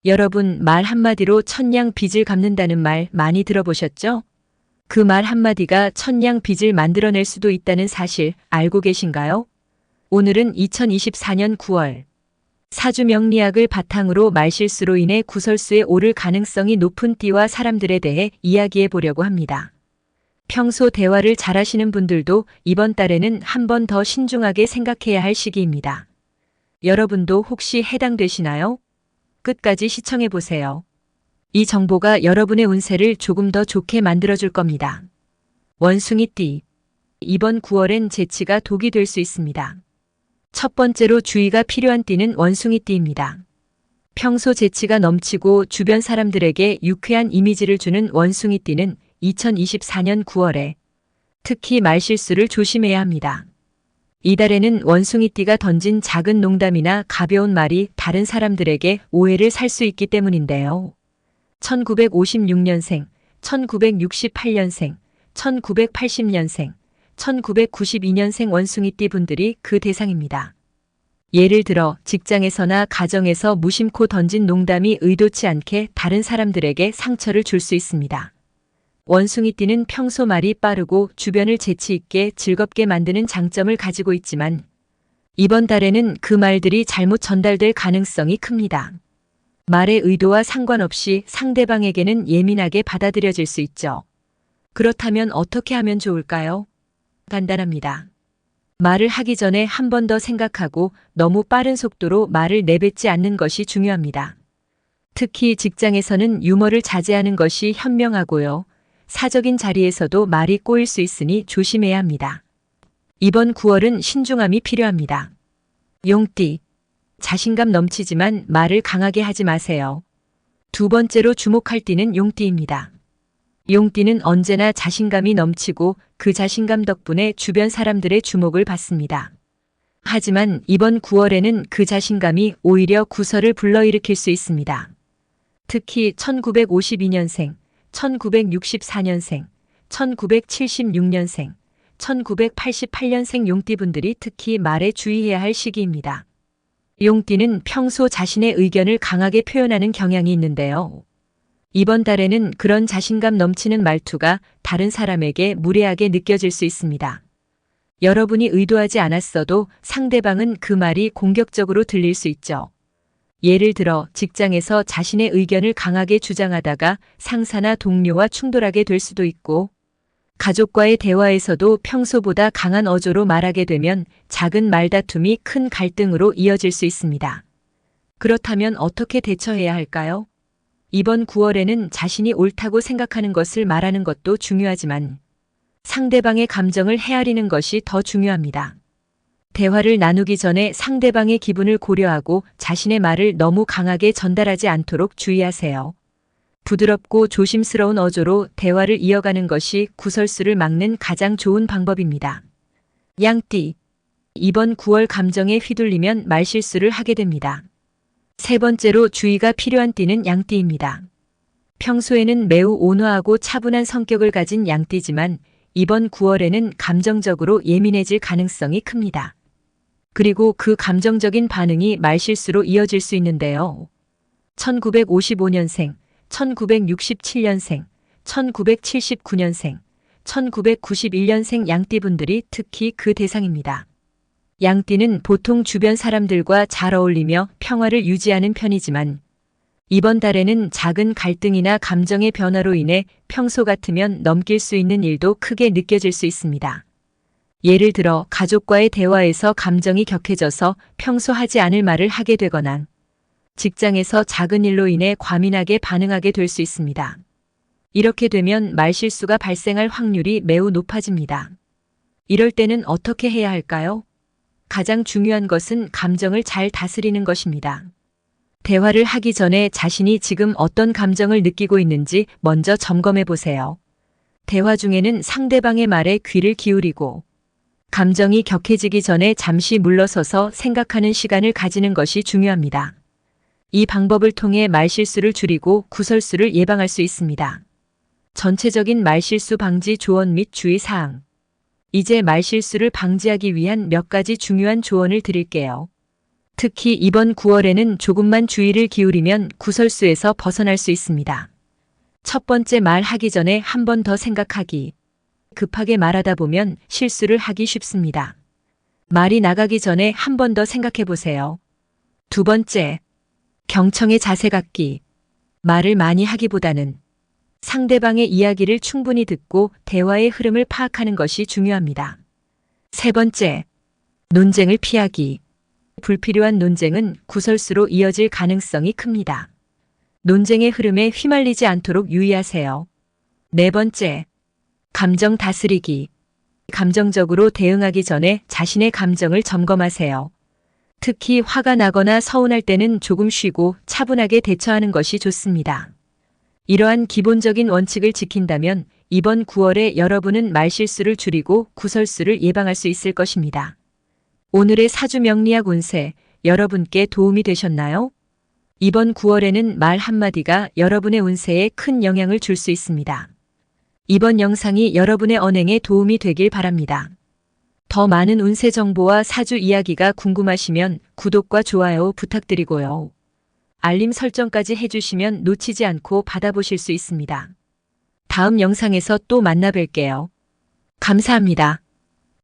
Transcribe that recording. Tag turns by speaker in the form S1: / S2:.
S1: 여러분, 말 한마디로 천냥 빚을 갚는다는 말 많이 들어보셨죠? 그 말 한마디가 천냥 빚을 만들어낼 수도 있다는 사실 알고 계신가요? 오늘은 2024년 9월 사주 명리학을 바탕으로 말실수로 인해 구설수에 오를 가능성이 높은 띠와 사람들에 대해 이야기해 보려고 합니다. 평소 대화를 잘하시는 분들도 이번 달에는 한 번 더 신중하게 생각해야 할 시기입니다. 여러분도 혹시 해당되시나요? 끝까지 시청해 보세요. 이 정보가 여러분의 운세를 조금 더 좋게 만들어줄 겁니다. 원숭이띠. 이번 9월엔 재치가 독이 될 수 있습니다. 첫 번째로 주의가 필요한 띠는 원숭이띠입니다. 평소 재치가 넘치고 주변 사람들에게 유쾌한 이미지를 주는 원숭이띠는 2024년 9월에 특히 말실수를 조심해야 합니다. 이달에는 원숭이띠가 던진 작은 농담이나 가벼운 말이 다른 사람들에게 오해를 살 수 있기 때문인데요. 1956년생, 1968년생, 1980년생, 1992년생 원숭이띠 분들이 그 대상입니다. 예를 들어 직장에서나 가정에서 무심코 던진 농담이 의도치 않게 다른 사람들에게 상처를 줄 수 있습니다. 원숭이띠는 평소 말이 빠르고 주변을 재치 있게 즐겁게 만드는 장점을 가지고 있지만 이번 달에는 그 말들이 잘못 전달될 가능성이 큽니다. 말의 의도와 상관없이 상대방에게는 예민하게 받아들여질 수 있죠. 그렇다면 어떻게 하면 좋을까요? 간단합니다. 말을 하기 전에 한 번 더 생각하고 너무 빠른 속도로 말을 내뱉지 않는 것이 중요합니다. 특히 직장에서는 유머를 자제하는 것이 현명하고요. 사적인 자리에서도 말이 꼬일 수 있으니 조심해야 합니다. 이번 9월은 신중함이 필요합니다. 용띠. 자신감 넘치지만 말을 강하게 하지 마세요. 두 번째로 주목할 띠는 용띠입니다. 용띠는 언제나 자신감이 넘치고 그 자신감 덕분에 주변 사람들의 주목을 받습니다. 하지만 이번 9월에는 그 자신감이 오히려 구설을 불러일으킬 수 있습니다. 특히 1952년생, 1964년생, 1976년생, 1988년생 용띠분들이 특히 말에 주의해야 할 시기입니다. 용띠는 평소 자신의 의견을 강하게 표현하는 경향이 있는데요. 이번 달에는 그런 자신감 넘치는 말투가 다른 사람에게 무례하게 느껴질 수 있습니다. 여러분이 의도하지 않았어도 상대방은 그 말이 공격적으로 들릴 수 있죠. 예를 들어 직장에서 자신의 의견을 강하게 주장하다가 상사나 동료와 충돌하게 될 수도 있고 가족과의 대화에서도 평소보다 강한 어조로 말하게 되면 작은 말다툼이 큰 갈등으로 이어질 수 있습니다. 그렇다면 어떻게 대처해야 할까요? 이번 9월에는 자신이 옳다고 생각하는 것을 말하는 것도 중요하지만 상대방의 감정을 헤아리는 것이 더 중요합니다. 대화를 나누기 전에 상대방의 기분을 고려하고 자신의 말을 너무 강하게 전달하지 않도록 주의하세요. 부드럽고 조심스러운 어조로 대화를 이어가는 것이 구설수를 막는 가장 좋은 방법입니다. 양띠. 이번 9월 감정에 휘둘리면 말실수를 하게 됩니다. 세 번째로 주의가 필요한 띠는 양띠입니다. 평소에는 매우 온화하고 차분한 성격을 가진 양띠지만 이번 9월에는 감정적으로 예민해질 가능성이 큽니다. 그리고 그 감정적인 반응이 말실수로 이어질 수 있는데요. 1955년생, 1967년생, 1979년생, 1991년생 양띠분들이 특히 그 대상입니다. 양띠는 보통 주변 사람들과 잘 어울리며 평화를 유지하는 편이지만 이번 달에는 작은 갈등이나 감정의 변화로 인해 평소 같으면 넘길 수 있는 일도 크게 느껴질 수 있습니다. 예를 들어 가족과의 대화에서 감정이 격해져서 평소 하지 않을 말을 하게 되거나 직장에서 작은 일로 인해 과민하게 반응하게 될 수 있습니다. 이렇게 되면 말실수가 발생할 확률이 매우 높아집니다. 이럴 때는 어떻게 해야 할까요? 가장 중요한 것은 감정을 잘 다스리는 것입니다. 대화를 하기 전에 자신이 지금 어떤 감정을 느끼고 있는지 먼저 점검해 보세요. 대화 중에는 상대방의 말에 귀를 기울이고 감정이 격해지기 전에 잠시 물러서서 생각하는 시간을 가지는 것이 중요합니다. 이 방법을 통해 말실수를 줄이고 구설수를 예방할 수 있습니다. 전체적인 말실수 방지 조언 및 주의사항. 이제 말실수를 방지하기 위한 몇 가지 중요한 조언을 드릴게요. 특히 이번 9월에는 조금만 주의를 기울이면 구설수에서 벗어날 수 있습니다. 첫 번째 말하기 전에 한 번 더 생각하기. 급하게 말하다 보면 실수를 하기 쉽습니다. 말이 나가기 전에 한 번 더 생각해 보세요. 두 번째, 경청의 자세 갖기. 말을 많이 하기보다는 상대방의 이야기를 충분히 듣고 대화의 흐름을 파악하는 것이 중요합니다. 세 번째, 논쟁을 피하기. 불필요한 논쟁은 구설수로 이어질 가능성이 큽니다. 논쟁의 흐름에 휘말리지 않도록 유의하세요. 네 번째, 감정 다스리기. 감정적으로 대응하기 전에 자신의 감정을 점검하세요. 특히 화가 나거나 서운할 때는 조금 쉬고 차분하게 대처하는 것이 좋습니다. 이러한 기본적인 원칙을 지킨다면 이번 9월에 여러분은 말실수를 줄이고 구설수를 예방할 수 있을 것입니다. 오늘의 사주 명리학 운세 여러분께 도움이 되셨나요? 이번 9월에는 말 한마디가 여러분의 운세에 큰 영향을 줄 수 있습니다. 이번 영상이 여러분의 언행에 도움이 되길 바랍니다. 더 많은 운세 정보와 사주 이야기가 궁금하시면 구독과 좋아요 부탁드리고요. 알림 설정까지 해주시면 놓치지 않고 받아보실 수 있습니다. 다음 영상에서 또 만나 뵐게요. 감사합니다.